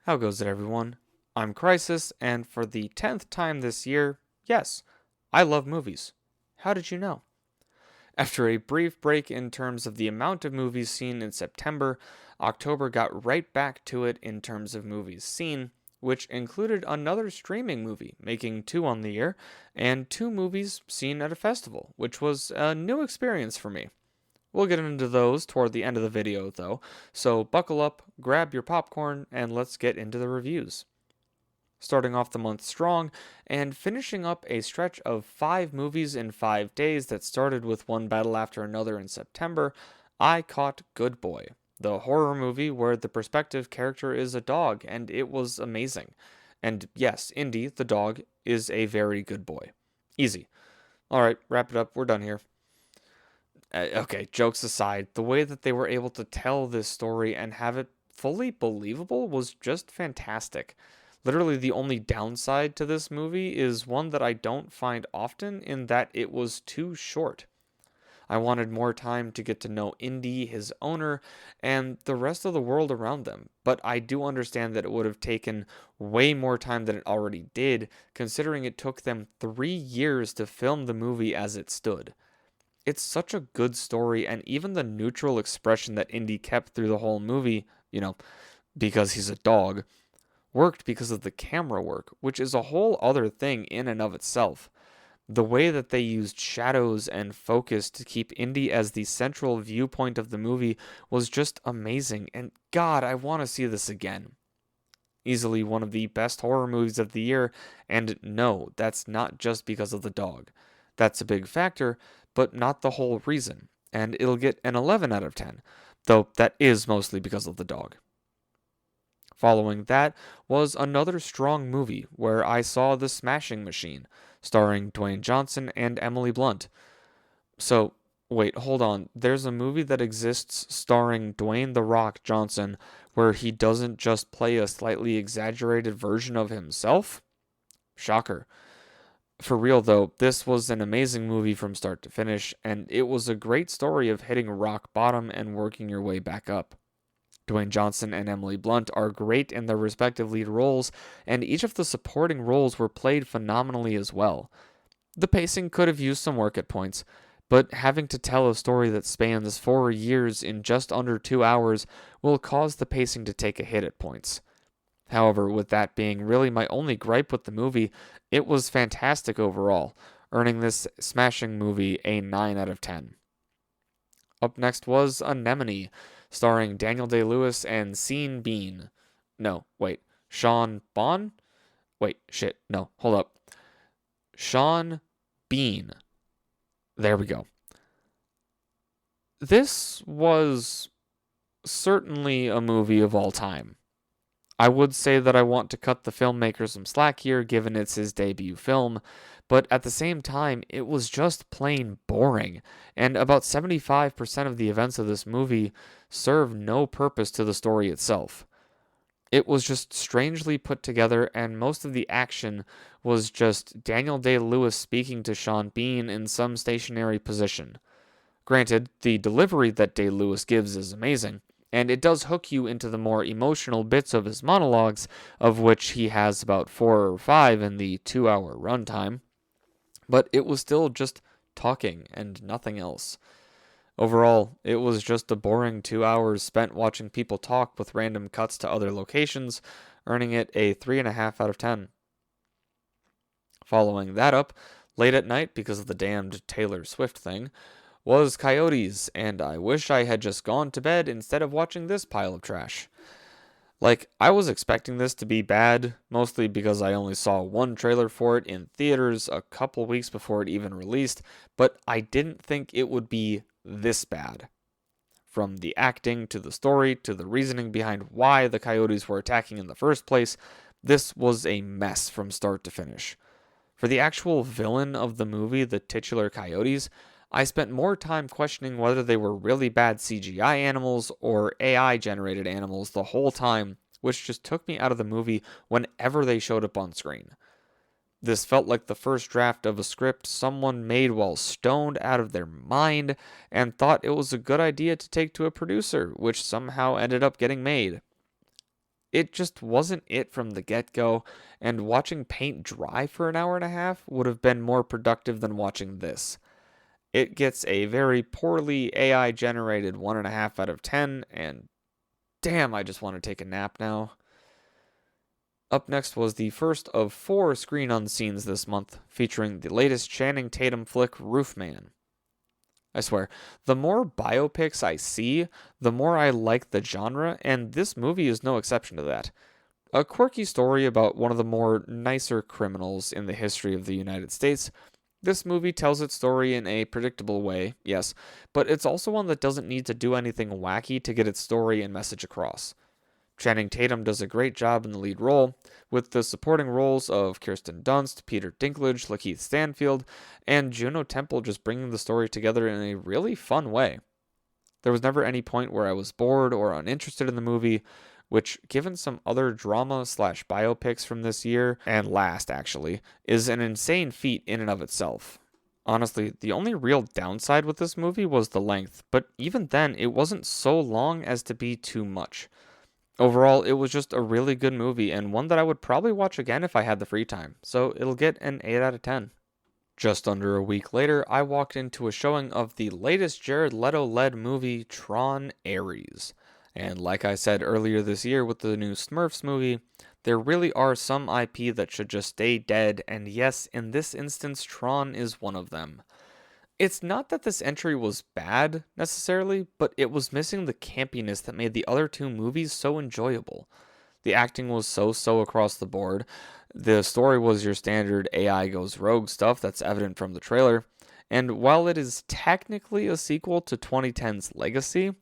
How goes it, everyone? I'm Crysis, and for the 10th time this year, yes, I love movies. How did you know? After a brief break in terms of the amount of movies seen in September, October got right back to it in terms of movies seen, which included another streaming movie, making two on the year, and two movies seen at a festival, which was a new experience for me. We'll get into those toward the end of the video, though, so buckle up, grab your popcorn, and let's get into the reviews. Starting off the month strong and finishing up a stretch of 5 movies in 5 days that started with one battle after another in September, I caught Good Boy, the horror movie where the perspective character is a dog, and it was amazing. And yes, Indy, the dog, is a very good boy. Easy. Alright, wrap it up, we're done here. Okay, jokes aside, the way that they were able to tell this story and have it fully believable was just fantastic. Literally, the only downside to this movie is one that I don't find often, in that it was too short. I wanted more time to get to know Indy, his owner, and the rest of the world around them, but I do understand that it would have taken way more time than it already did, considering it took them 3 years to film the movie as it stood. It's such a good story, and even the neutral expression that Indy kept through the whole movie, because he's a dog, worked because of the camera work, which is a whole other thing in and of itself. The way that they used shadows and focus to keep Indy as the central viewpoint of the movie was just amazing, and God, I want to see this again. Easily one of the best horror movies of the year, and no, that's not just because of the dog. That's a big factor, but not the whole reason, and it'll get an 11 out of 10, though that is mostly because of the dog. Following that was another strong movie where I saw The Smashing Machine, starring Dwayne Johnson and Emily Blunt. So, wait, hold on. There's a movie that exists starring Dwayne The Rock Johnson where he doesn't just play a slightly exaggerated version of himself? Shocker. For real though, this was an amazing movie from start to finish, and it was a great story of hitting rock bottom and working your way back up. Dwayne Johnson and Emily Blunt are great in their respective lead roles, and each of the supporting roles were played phenomenally as well. The pacing could have used some work at points, but having to tell a story that spans 4 years in just under 2 hours will cause the pacing to take a hit at points. However, with that being really my only gripe with the movie, it was fantastic overall, earning this smashing movie a 9 out of 10. Up next was Anemone, starring Daniel Day-Lewis and Sean Bean. No, wait, Sean Bon? Wait, shit, no, hold up. Sean Bean. There we go. This was certainly a movie of all time. I would say that I want to cut the filmmaker some slack here, given it's his debut film, but at the same time, it was just plain boring, and about 75% of the events of this movie serve no purpose to the story itself. It was just strangely put together, and most of the action was just Daniel Day-Lewis speaking to Sean Bean in some stationary position. Granted, the delivery that Day-Lewis gives is amazing, and it does hook you into the more emotional bits of his monologues, of which he has about 4 or 5 in the 2-hour runtime, but it was still just talking and nothing else. Overall, it was just a boring 2 hours spent watching people talk with random cuts to other locations, earning it a 3.5 out of 10. Following that up, late at night because of the damned Taylor Swift thing, was Coyotes, and I wish I had just gone to bed instead of watching this pile of trash. Like, I was expecting this to be bad, mostly because I only saw one trailer for it in theaters a couple weeks before it even released, but I didn't think it would be this bad. From the acting to the story to the reasoning behind why the Coyotes were attacking in the first place, this was a mess from start to finish. For the actual villain of the movie, the titular Coyotes, I spent more time questioning whether they were really bad CGI animals or AI generated animals the whole time, which just took me out of the movie whenever they showed up on screen. This felt like the first draft of a script someone made while stoned out of their mind and thought it was a good idea to take to a producer, which somehow ended up getting made. It just wasn't it from the get-go, and watching paint dry for an hour and a half would have been more productive than watching this. It gets a very poorly AI generated 1.5 out of 10, and damn, I just want to take a nap now. Up next was the first of 4 screen unscenes this month, featuring the latest Channing Tatum flick, Roofman. I swear, the more biopics I see, the more I like the genre, and this movie is no exception to that. A quirky story about one of the more nicer criminals in the history of the United States. This movie tells its story in a predictable way, yes, but it's also one that doesn't need to do anything wacky to get its story and message across. Channing Tatum does a great job in the lead role, with the supporting roles of Kirsten Dunst, Peter Dinklage, Lakeith Stanfield, and Juno Temple just bringing the story together in a really fun way. There was never any point where I was bored or uninterested in the movie, which, given some other drama/biopics from this year, and last actually, is an insane feat in and of itself. Honestly, the only real downside with this movie was the length, but even then, it wasn't so long as to be too much. Overall, it was just a really good movie, and one that I would probably watch again if I had the free time, so it'll get an 8 out of 10. Just under a week later, I walked into a showing of the latest Jared Leto-led movie, Tron Ares. And like I said earlier this year with the new Smurfs movie, there really are some IP that should just stay dead, and yes, in this instance, Tron is one of them. It's not that this entry was bad, necessarily, but it was missing the campiness that made the other 2 movies so enjoyable. The acting was so-so across the board. The story was your standard AI goes rogue stuff that's evident from the trailer. And while it is technically a sequel to 2010's Legacy,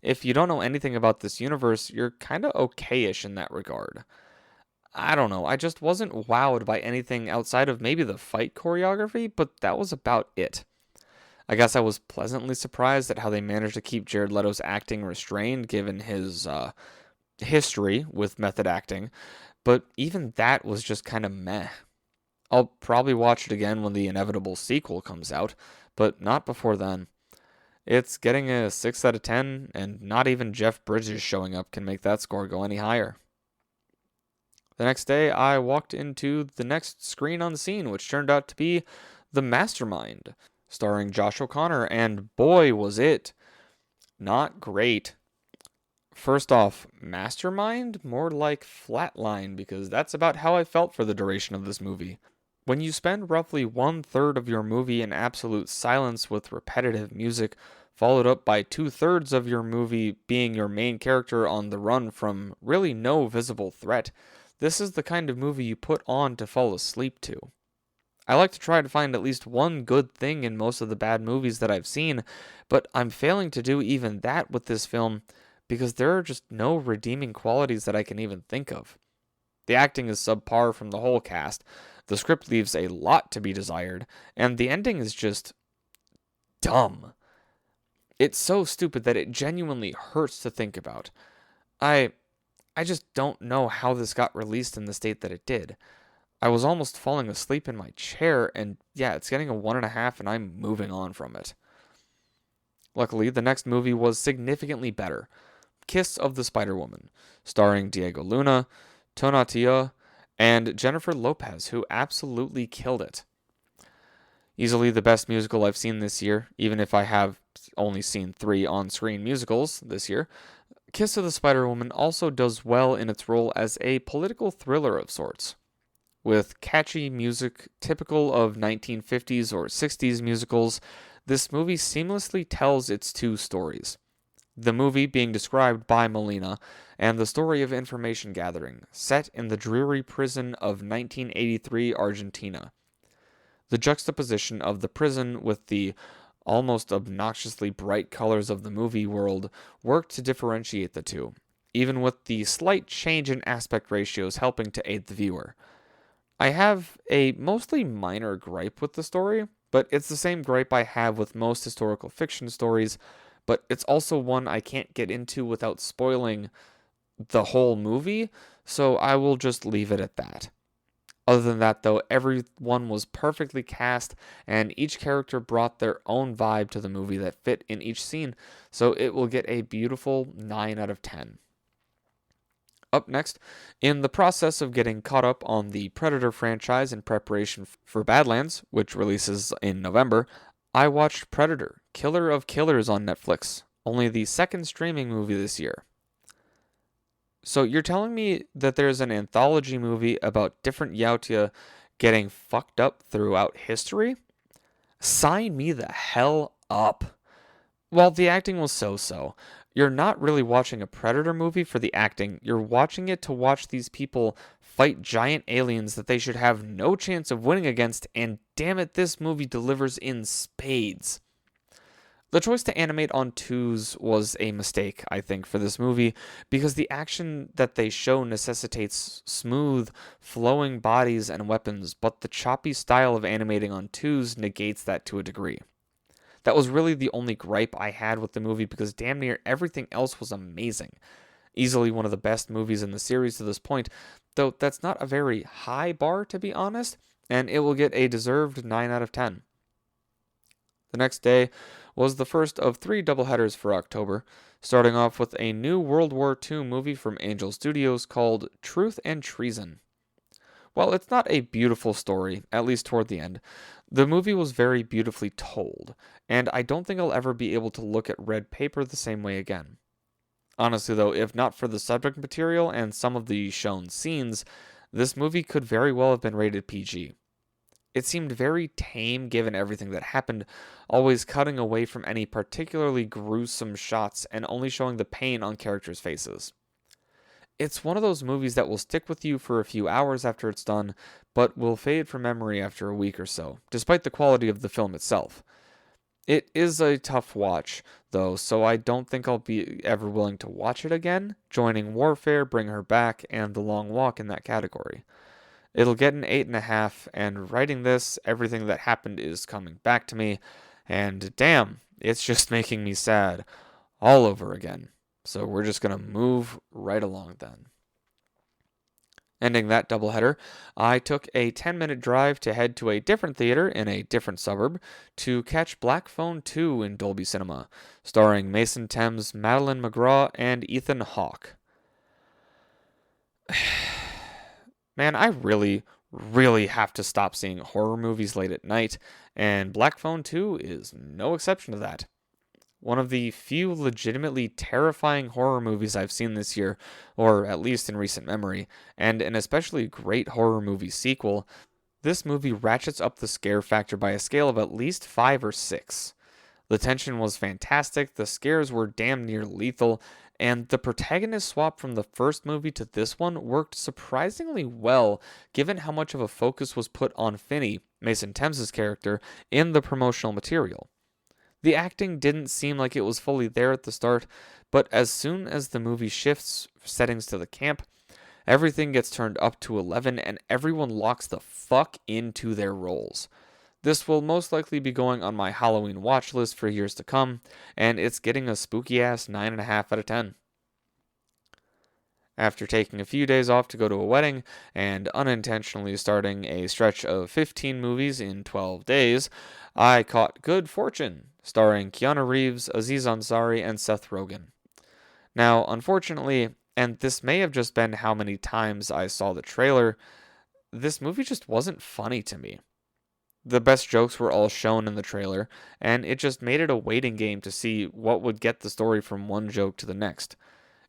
if you don't know anything about this universe, you're kinda okay-ish in that regard. I don't know, I just wasn't wowed by anything outside of maybe the fight choreography, but that was about it. I guess I was pleasantly surprised at how they managed to keep Jared Leto's acting restrained given his history with method acting, but even that was just kind of meh. I'll probably watch it again when the inevitable sequel comes out, but not before then. It's getting a 6 out of 10, and not even Jeff Bridges showing up can make that score go any higher. The next day, I walked into the next screen unseen, which turned out to be The Mastermind, starring Josh O'Connor, and boy was it not great. First off, Mastermind? More like Flatline, because that's about how I felt for the duration of this movie. When you spend roughly 1/3 of your movie in absolute silence with repetitive music, followed up by 2/3 of your movie being your main character on the run from really no visible threat, this is the kind of movie you put on to fall asleep to. I like to try to find at least one good thing in most of the bad movies that I've seen, but I'm failing to do even that with this film because there are just no redeeming qualities that I can even think of. The acting is subpar from the whole cast, the script leaves a lot to be desired, and the ending is just dumb. It's so stupid that it genuinely hurts to think about. I just don't know how this got released in the state that it did. I was almost falling asleep in my chair, and yeah, it's getting a 1.5, and I'm moving on from it. Luckily, the next movie was significantly better. Kiss of the Spider-Woman, starring Diego Luna, Tonatia, and Jennifer Lopez, who absolutely killed it. Easily the best musical I've seen this year, even if I have only seen 3 on-screen musicals this year. Kiss of the Spider-Woman also does well in its role as a political thriller of sorts. With catchy music typical of 1950s or 60s musicals, this movie seamlessly tells its 2 stories. The movie being described by Molina, and the story of information gathering, set in the dreary prison of 1983 Argentina. The juxtaposition of the prison with the almost obnoxiously bright colors of the movie world worked to differentiate the 2, even with the slight change in aspect ratios helping to aid the viewer. I have a mostly minor gripe with the story, but it's the same gripe I have with most historical fiction stories, but it's also one I can't get into without spoiling the whole movie, so I will just leave it at that. Other than that, though, everyone was perfectly cast, and each character brought their own vibe to the movie that fit in each scene, so it will get a beautiful 9 out of 10. Up next, in the process of getting caught up on the Predator franchise in preparation for Badlands, which releases in November, I watched Predator, Killer of Killers on Netflix, only the second streaming movie this year. So you're telling me that there's an anthology movie about different Yautja getting fucked up throughout history? Sign me the hell up. While the acting was so-so, you're not really watching a Predator movie for the acting. You're watching it to watch these people fight giant aliens that they should have no chance of winning against, and damn it, this movie delivers in spades. The choice to animate on twos was a mistake, I think, for this movie, because the action that they show necessitates smooth, flowing bodies and weapons, but the choppy style of animating on twos negates that to a degree. That was really the only gripe I had with the movie, because damn near everything else was amazing. Easily one of the best movies in the series to this point, though that's not a very high bar, to be honest, and it will get a deserved 9 out of 10. The next day was the first of 3 doubleheaders for October, starting off with a new World War II movie from Angel Studios called Truth and Treason. While it's not a beautiful story, at least toward the end, the movie was very beautifully told, and I don't think I'll ever be able to look at Red Paper the same way again. Honestly though, if not for the subject material and some of the shown scenes, this movie could very well have been rated PG. It seemed very tame given everything that happened, always cutting away from any particularly gruesome shots and only showing the pain on characters' faces. It's one of those movies that will stick with you for a few hours after it's done, but will fade from memory after a week or so, despite the quality of the film itself. It is a tough watch, though, so I don't think I'll be ever willing to watch it again, joining Warfare, Bring Her Back, and The Long Walk in that category. It'll get an 8.5, and writing this, everything that happened is coming back to me, and damn, it's just making me sad all over again. So we're just going to move right along then. Ending that doubleheader, I took a 10-minute drive to head to a different theater in a different suburb to catch Black Phone 2 in Dolby Cinema, starring Mason Thames, Madeline McGraw, and Ethan Hawke. Man, I really have to stop seeing horror movies late at night, and Black Phone 2 is no exception to that. One of the few legitimately terrifying horror movies I've seen this year, or at least in recent memory, and an especially great horror movie sequel. This movie ratchets up the scare factor by a scale of at least 5 or 6. The tension was fantastic, the scares were damn near lethal, and the protagonist swap from the first movie to this one worked surprisingly well, given how much of a focus was put on Finney, Mason Thames' character, in the promotional material. The acting didn't seem like it was fully there at the start, but as soon as the movie shifts settings to the camp, everything gets turned up to 11 and everyone locks the fuck into their roles. This will most likely be going on my Halloween watch list for years to come, and it's getting a spooky ass 9.5 out of 10. After taking a few days off to go to a wedding and unintentionally starting a stretch of 15 movies in 12 days, I caught Good Fortune, starring Keanu Reeves, Aziz Ansari, and Seth Rogen. Now, unfortunately, and this may have just been how many times I saw the trailer, this movie just wasn't funny to me. The best jokes were all shown in the trailer, and it just made it a waiting game to see what would get the story from one joke to the next.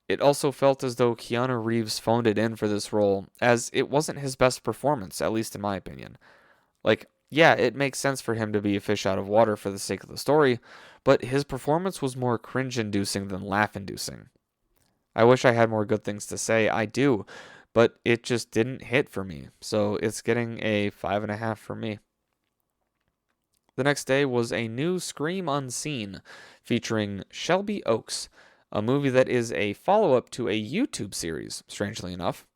It also felt as though Keanu Reeves phoned it in for this role, as it wasn't his best performance, at least in my opinion. Yeah, it makes sense for him to be a fish out of water for the sake of the story, but his performance was more cringe-inducing than laugh-inducing. I wish I had more good things to say, I do, but it just didn't hit for me, so it's getting a 5.5 from me. The next day was a new Scream Unseen, featuring Shelby Oaks, a movie that is a follow-up to a YouTube series, strangely enough.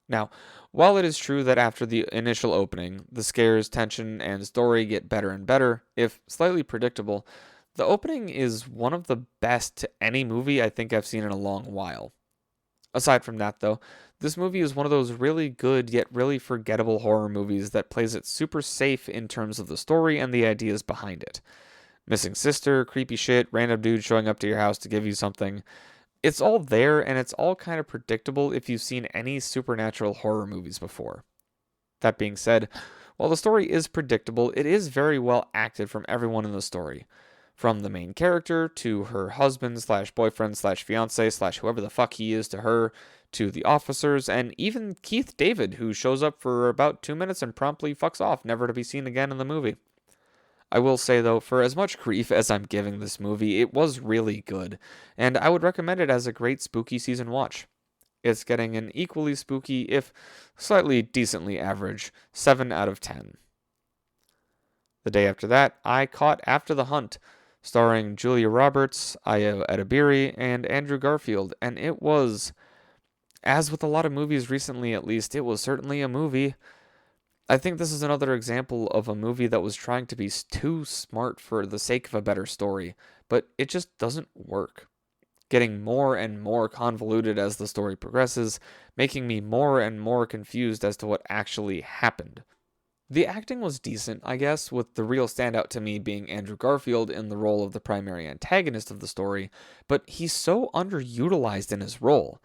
Now, while it is true that after the initial opening, the scares, tension, and story get better and better, if slightly predictable, the opening is one of the best to any movie I think I've seen in a long while. Aside from that, though, this movie is one of those really good yet really forgettable horror movies that plays it super safe in terms of the story and the ideas behind it. Missing sister, creepy shit, random dude showing up to your house to give you something. It's all there, and it's all kind of predictable if you've seen any supernatural horror movies before. That being said, while the story is predictable, it is very well acted from everyone in the story. From the main character, to her husband slash boyfriend slash fiance slash whoever the fuck he is to her, to the officers, and even Keith David, who shows up for about 2 minutes and promptly fucks off, never to be seen again in the movie. I will say though, for as much grief as I'm giving this movie, it was really good, and I would recommend it as a great spooky season watch. It's getting an equally spooky, if slightly decently average, 7 out of 10. The day after that, I caught After the Hunt, starring Julia Roberts, Ayo Edebiri, and Andrew Garfield, and it was, as with a lot of movies recently at least, it was certainly a movie. I think this is another example of a movie that was trying to be too smart for the sake of a better story, but it just doesn't work. Getting more and more convoluted as the story progresses, making me more and more confused as to what actually happened. The acting was decent, I guess, with the real standout to me being Andrew Garfield in the role of the primary antagonist of the story, but he's so underutilized in his role.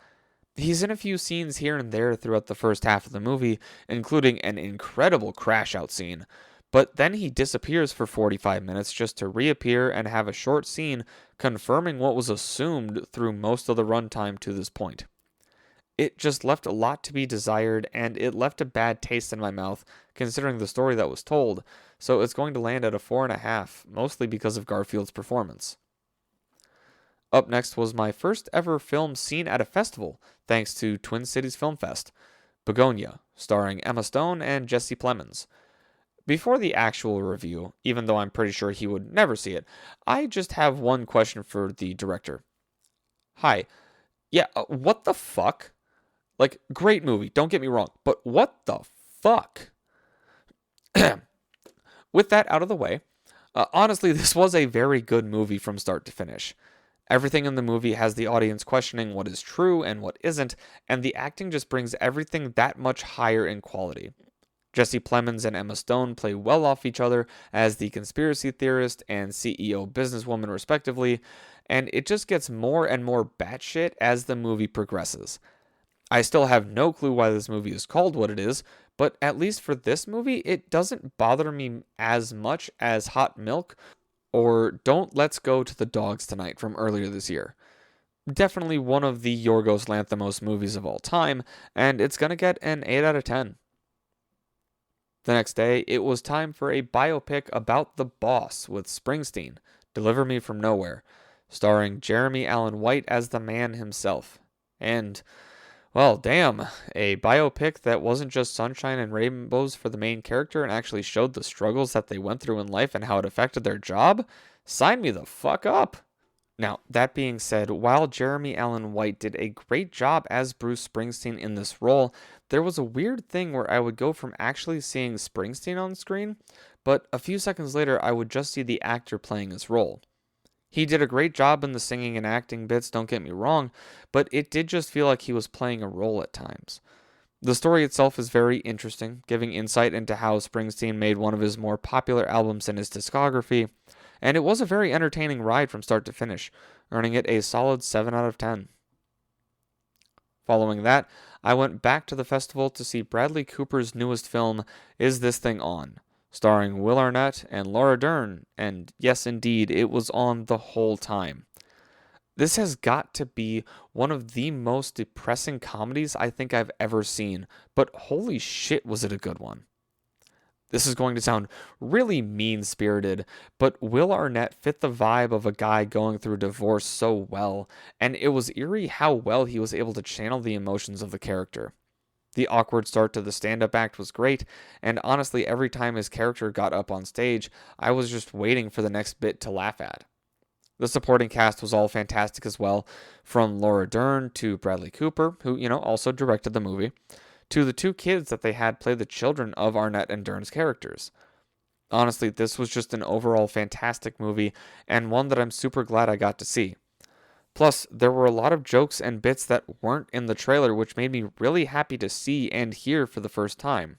He's in a few scenes here and there throughout the first half of the movie, including an incredible crash-out scene, but then he disappears for 45 minutes just to reappear and have a short scene confirming what was assumed through most of the runtime to this point. It just left a lot to be desired, and it left a bad taste in my mouth considering the story that was told, so it's going to land at a 4.5, mostly because of Garfield's performance. Up next was my first ever film seen at a festival, thanks to Twin Cities Film Fest, Bugonia, starring Emma Stone and Jesse Plemons. Before the actual review, even though I'm pretty sure he would never see it, I just have one question for the director. Hi. Yeah, what the fuck? Like, great movie, don't get me wrong, but what the fuck? With that out of the way, honestly, this was a very good movie from start to finish. Everything in the movie has the audience questioning what is true and what isn't, and the acting just brings everything that much higher in quality. Jesse Plemons and Emma Stone play well off each other as the conspiracy theorist and CEO businesswoman respectively, and it just gets more and more batshit as the movie progresses. I still have no clue why this movie is called what it is, but at least for this movie, it doesn't bother me as much as Hot Milk or Don't Let's Go to the Dogs Tonight from earlier this year. Definitely one of the Yorgos Lanthimos movies of all time, and it's gonna get an 8 out of 10. The next day, it was time for a biopic about the boss with Springsteen, Deliver Me From Nowhere, starring Jeremy Allen White as the man himself. And, well, damn, a biopic that wasn't just sunshine and rainbows for the main character and actually showed the struggles that they went through in life and how it affected their job? Sign me the fuck up! Now, that being said, while Jeremy Allen White did a great job as Bruce Springsteen in this role, there was a weird thing where I would go from actually seeing Springsteen on screen, but a few seconds later I would just see the actor playing his role. He did a great job in the singing and acting bits, don't get me wrong, but it did just feel like he was playing a role at times. The story itself is very interesting, giving insight into how Springsteen made one of his more popular albums in his discography, and it was a very entertaining ride from start to finish, earning it a solid 7 out of 10. Following that, I went back to the festival to see Bradley Cooper's newest film, Is This Thing On?, starring Will Arnett and Laura Dern, and yes indeed, it was on the whole time. This has got to be one of the most depressing comedies I think I've ever seen, but holy shit was it a good one. This is going to sound really mean-spirited, but Will Arnett fit the vibe of a guy going through divorce so well, and it was eerie how well he was able to channel the emotions of the character. The awkward start to the stand-up act was great, and honestly, every time his character got up on stage, I was just waiting for the next bit to laugh at. The supporting cast was all fantastic as well, from Laura Dern to Bradley Cooper, who, also directed the movie, to the two kids that they had play the children of Arnett and Dern's characters. Honestly, this was just an overall fantastic movie, and one that I'm super glad I got to see. Plus, there were a lot of jokes and bits that weren't in the trailer, which made me really happy to see and hear for the first time.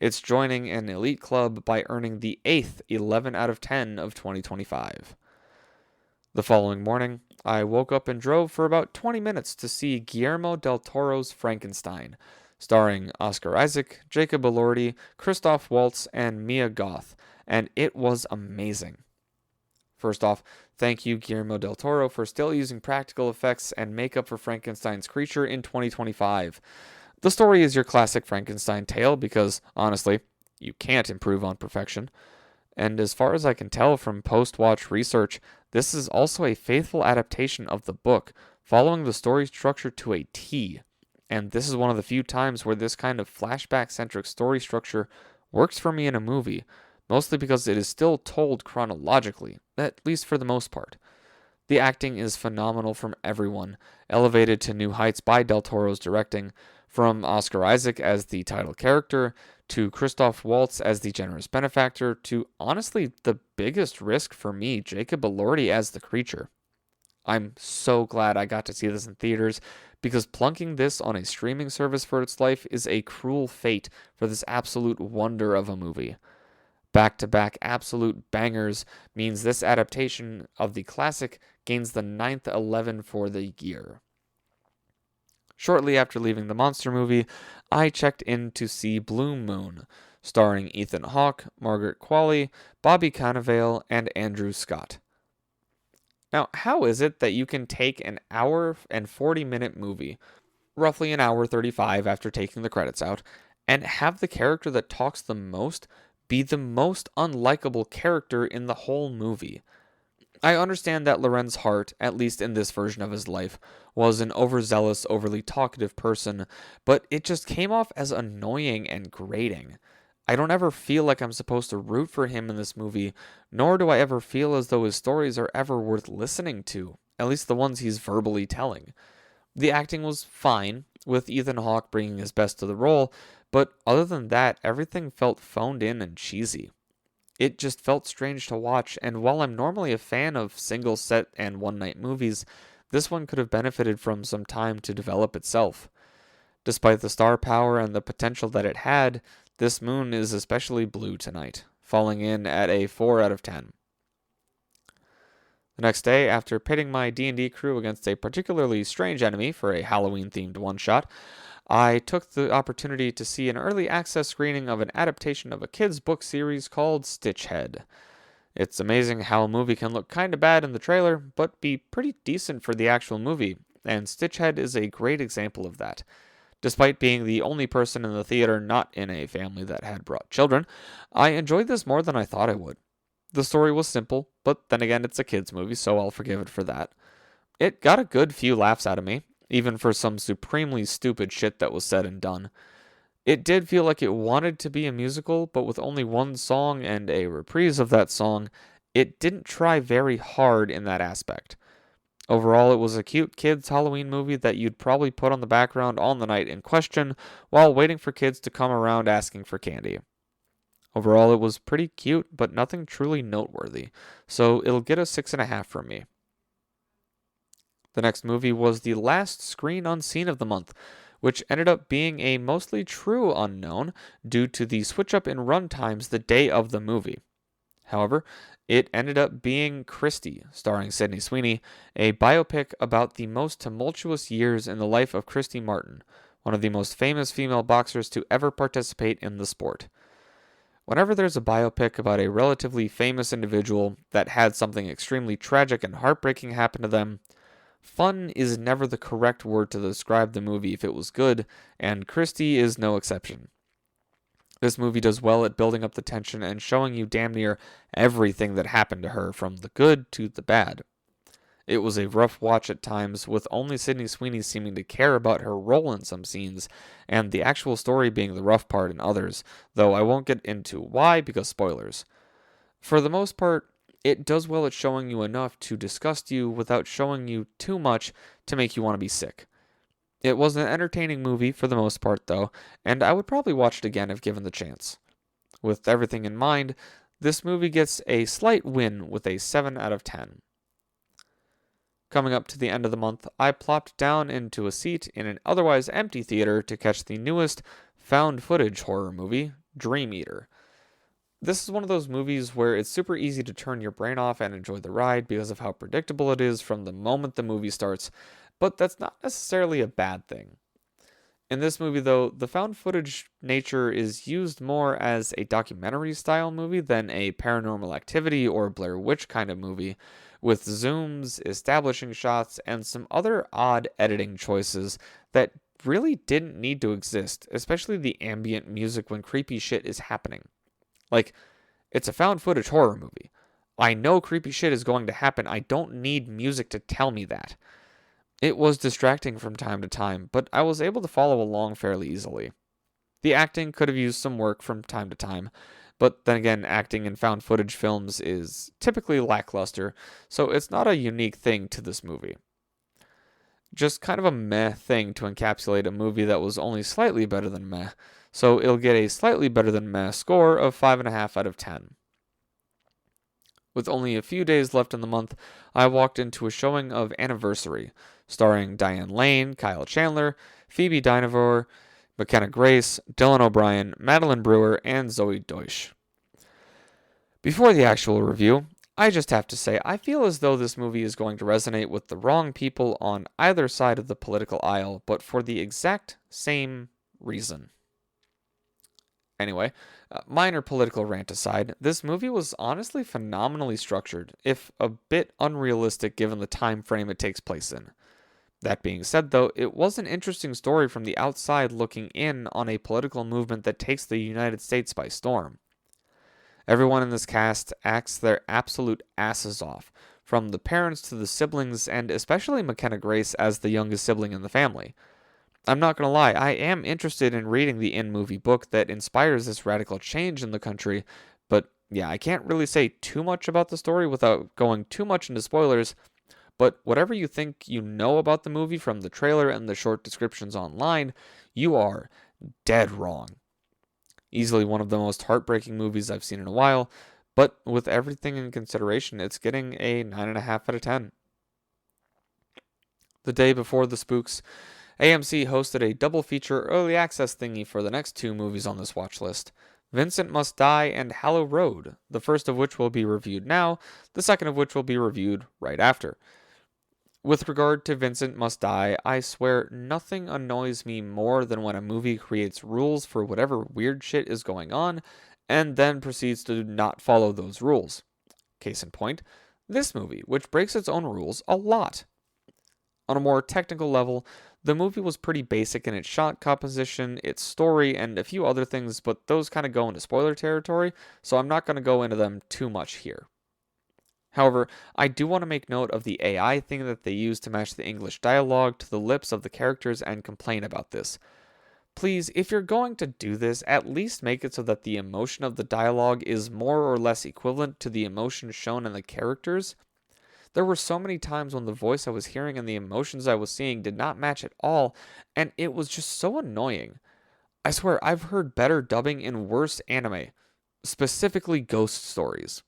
It's joining an elite club by earning the 8th 11 out of 10 of 2025. The following morning, I woke up and drove for about 20 minutes to see Guillermo del Toro's Frankenstein, starring Oscar Isaac, Jacob Elordi, Christoph Waltz, and Mia Goth, and it was amazing. First off, thank you Guillermo del Toro for still using practical effects and makeup for Frankenstein's creature in 2025. The story is your classic Frankenstein tale because, honestly, you can't improve on perfection. And as far as I can tell from post-watch research, this is also a faithful adaptation of the book, following the story structure to a T. And this is one of the few times where this kind of flashback-centric story structure works for me in a movie, mostly because it is still told chronologically, at least for the most part. The acting is phenomenal from everyone, elevated to new heights by Del Toro's directing, from Oscar Isaac as the title character, to Christoph Waltz as the generous benefactor, to honestly the biggest risk for me, Jacob Elordi as the creature. I'm so glad I got to see this in theaters, because plunking this on a streaming service for its life is a cruel fate for this absolute wonder of a movie. Back-to-back absolute bangers means this adaptation of the classic gains the 9th 11 for the year. Shortly after leaving the monster movie, I checked in to see Blue Moon, starring Ethan Hawke, Margaret Qualley, Bobby Cannavale, and Andrew Scott. Now, how is it that you can take an hour and 40-minute movie, roughly an hour 35 after taking the credits out, and have the character that talks the most be the most unlikable character in the whole movie? I understand that Lorenz Hart, at least in this version of his life, was an overzealous, overly talkative person, but it just came off as annoying and grating. I don't ever feel like I'm supposed to root for him in this movie, nor do I ever feel as though his stories are ever worth listening to, at least the ones he's verbally telling. The acting was fine, with Ethan Hawke bringing his best to the role, but other than that, everything felt phoned in and cheesy. It just felt strange to watch, and while I'm normally a fan of single set and one-night movies, this one could have benefited from some time to develop itself. Despite the star power and the potential that it had, this moon is especially blue tonight, falling in at a 4 out of 10. The next day, after pitting my D&D crew against a particularly strange enemy for a Halloween-themed one-shot, I took the opportunity to see an early access screening of an adaptation of a kids' book series called Stitchhead. It's amazing how a movie can look kinda bad in the trailer, but be pretty decent for the actual movie, and Stitchhead is a great example of that. Despite being the only person in the theater not in a family that had brought children, I enjoyed this more than I thought I would. The story was simple, but then again it's a kids' movie, so I'll forgive it for that. It got a good few laughs out of me, even for some supremely stupid shit that was said and done. It did feel like it wanted to be a musical, but with only one song and a reprise of that song, it didn't try very hard in that aspect. Overall, it was a cute kids' Halloween movie that you'd probably put on the background on the night in question while waiting for kids to come around asking for candy. Overall, it was pretty cute, but nothing truly noteworthy, so it'll get a 6.5 from me. The next movie was the last screen unseen of the month, which ended up being a mostly true unknown due to the switch up in run times the day of the movie. However, it ended up being Christy, starring Sydney Sweeney, a biopic about the most tumultuous years in the life of Christy Martin, one of the most famous female boxers to ever participate in the sport. Whenever there's a biopic about a relatively famous individual that had something extremely tragic and heartbreaking happen to them, fun is never the correct word to describe the movie if it was good, and Christy is no exception. This movie does well at building up the tension and showing you damn near everything that happened to her, from the good to the bad. It was a rough watch at times, with only Sydney Sweeney seeming to care about her role in some scenes, and the actual story being the rough part in others, though I won't get into why because spoilers. For the most part, it does well at showing you enough to disgust you without showing you too much to make you want to be sick. It was an entertaining movie for the most part, though, and I would probably watch it again if given the chance. With everything in mind, this movie gets a slight win with a 7 out of 10. Coming up to the end of the month, I plopped down into a seat in an otherwise empty theater to catch the newest found footage horror movie, Dream Eater. This is one of those movies where it's super easy to turn your brain off and enjoy the ride because of how predictable it is from the moment the movie starts, but that's not necessarily a bad thing. In this movie, though, the found footage nature is used more as a documentary style movie than a paranormal activity or Blair Witch kind of movie, with zooms, establishing shots, and some other odd editing choices that really didn't need to exist, especially the ambient music when creepy shit is happening. Like, it's a found footage horror movie. I know creepy shit is going to happen. I don't need music to tell me that. It was distracting from time to time, but I was able to follow along fairly easily. The acting could have used some work from time to time, but then again, acting in found footage films is typically lackluster, so it's not a unique thing to this movie. Just kind of a meh thing to encapsulate a movie that was only slightly better than meh, so it'll get a slightly better than meh score of 5.5 out of 10. With only a few days left in the month, I walked into a showing of Anniversary, starring Diane Lane, Kyle Chandler, Phoebe Dynevor, McKenna Grace, Dylan O'Brien, Madeline Brewer, and Zoe Deutsch. Before the actual review, I just have to say I feel as though this movie is going to resonate with the wrong people on either side of the political aisle, but for the exact same reason. Anyway, minor political rant aside, this movie was honestly phenomenally structured, if a bit unrealistic given the time frame it takes place in. That being said, though, it was an interesting story from the outside looking in on a political movement that takes the United States by storm. Everyone in this cast acts their absolute asses off, from the parents to the siblings, and especially McKenna Grace as the youngest sibling in the family. I'm not going to lie, I am interested in reading the in-movie book that inspires this radical change in the country, but yeah, I can't really say too much about the story without going too much into spoilers, but whatever you think you know about the movie from the trailer and the short descriptions online, you are dead wrong. Easily one of the most heartbreaking movies I've seen in a while, but with everything in consideration, it's getting a 9.5 out of 10. The day before the spooks, AMC hosted a double feature early access thingy for the next two movies on this watch list, Vincent Must Die and Hallow Road, the first of which will be reviewed now, the second of which will be reviewed right after. With regard to Vincent Must Die, I swear nothing annoys me more than when a movie creates rules for whatever weird shit is going on, and then proceeds to not follow those rules. Case in point, this movie, which breaks its own rules a lot. On a more technical level, the movie was pretty basic in its shot composition, its story, and a few other things, but those kind of go into spoiler territory, so I'm not going to go into them too much here. However, I do want to make note of the AI thing that they use to match the English dialogue to the lips of the characters and complain about this. Please, if you're going to do this, at least make it so that the emotion of the dialogue is more or less equivalent to the emotion shown in the characters. There were so many times when the voice I was hearing and the emotions I was seeing did not match at all, and it was just so annoying. I swear, I've heard better dubbing in worse anime, specifically ghost stories.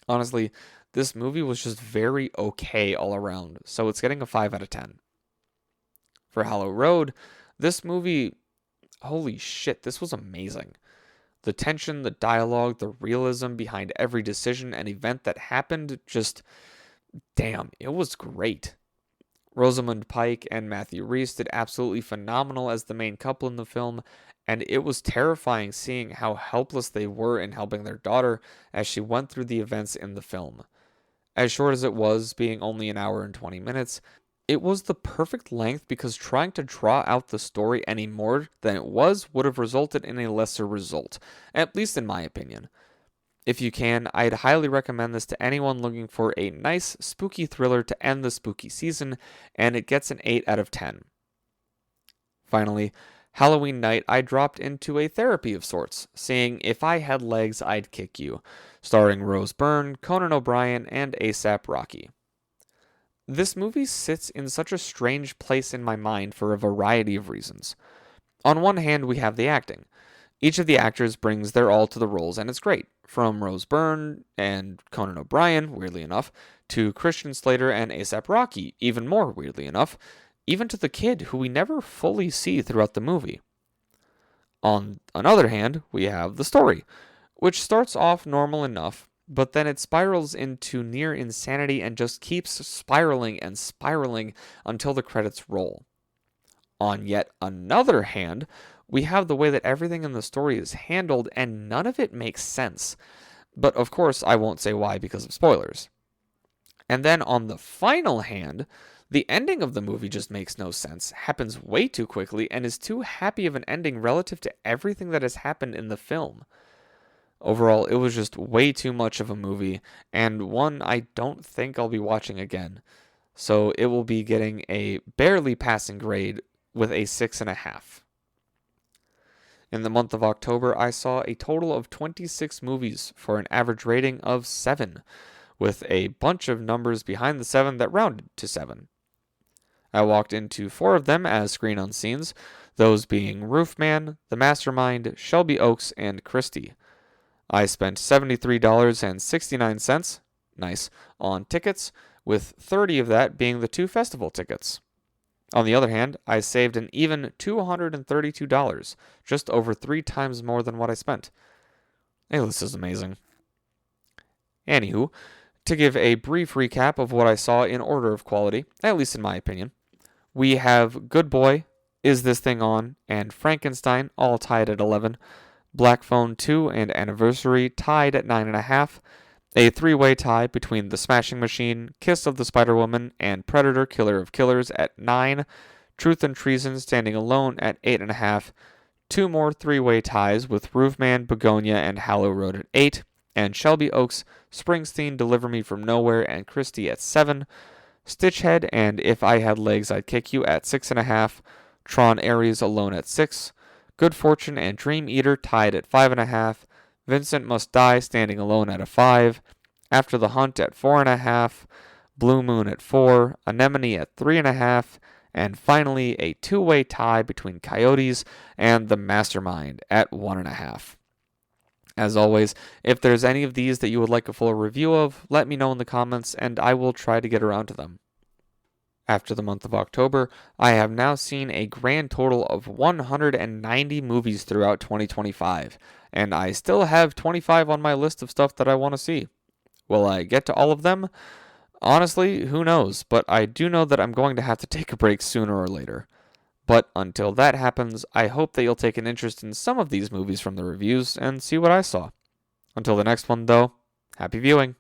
Honestly, this movie was just very okay all around, so it's getting a 5 out of 10. For Hallow Road, this movie, holy shit, this was amazing. The tension, the dialogue, the realism behind every decision and event that happened, just, damn, it was great. Rosamund Pike and Matthew Rhys did absolutely phenomenal as the main couple in the film, and it was terrifying seeing how helpless they were in helping their daughter as she went through the events in the film. As short as it was, being only an hour and 20 minutes, it was the perfect length because trying to draw out the story any more than it was would have resulted in a lesser result, at least in my opinion. If you can, I'd highly recommend this to anyone looking for a nice, spooky thriller to end the spooky season, and it gets an 8 out of 10. Finally, Halloween night, I dropped into a therapy of sorts, seeing If I Had Legs, I'd Kick You, starring Rose Byrne, Conan O'Brien, and A$AP Rocky. This movie sits in such a strange place in my mind for a variety of reasons. On one hand, we have the acting. Each of the actors brings their all to the roles, and it's great. From Rose Byrne and Conan O'Brien, weirdly enough, to Christian Slater and A$AP Rocky, even more weirdly enough, even to the kid who we never fully see throughout the movie. On another hand, we have the story. which starts off normal enough, but then it spirals into near insanity and just keeps spiraling and spiraling until the credits roll. On yet another hand, we have the way that everything in the story is handled and none of it makes sense. But of course, I won't say why because of spoilers. And then on the final hand, the ending of the movie just makes no sense, happens way too quickly, and is too happy of an ending relative to everything that has happened in the film. Overall, it was just way too much of a movie, and one I don't think I'll be watching again. So it will be getting a barely passing grade with a 6.5. In the month of October, I saw a total of 26 movies for an average rating of 7, with a bunch of numbers behind the 7 that rounded to 7. I walked into 4 of them as screen unseens, those being Roofman, The Mastermind, Shelby Oaks, and Christy. I spent $73.69, nice, on tickets, with 30 of that being the 2 festival tickets. On the other hand, I saved an even $232, just over 3 times more than what I spent. Hey, this is amazing. Anywho, to give a brief recap of what I saw in order of quality, at least in my opinion, we have Good Boy, Is This Thing On, and Frankenstein all tied at 11, Black Phone 2 and Anniversary tied at 9.5, a 3-way tie between The Smashing Machine, Kiss of the Spider-Woman, and Predator Killer of Killers at 9, Truth and Treason standing alone at 8.5, 2 more 3-way ties with Roofman, Bugonia, and Hallow Road at 8, and Shelby Oaks, Springsteen, Deliver Me From Nowhere, and Christy at 7, Stitchhead and If I Had Legs I'd Kick You at 6.5, Tron Ares alone at 6, Good Fortune and Dream Eater tied at 5.5, Vincent Must Die standing alone at a 5, After the Hunt at 4.5, Blue Moon at 4, Anemone at 3.5, and finally a 2-way tie between Coyotes and the Mastermind at 1.5. As always, if there's any of these that you would like a full review of, let me know in the comments and I will try to get around to them. After the month of October, I have now seen a grand total of 190 movies throughout 2025, and I still have 25 on my list of stuff that I want to see. Will I get to all of them? Honestly, who knows, but I do know that I'm going to have to take a break sooner or later. But until that happens, I hope that you'll take an interest in some of these movies from the reviews and see what I saw. Until the next one, though, happy viewing!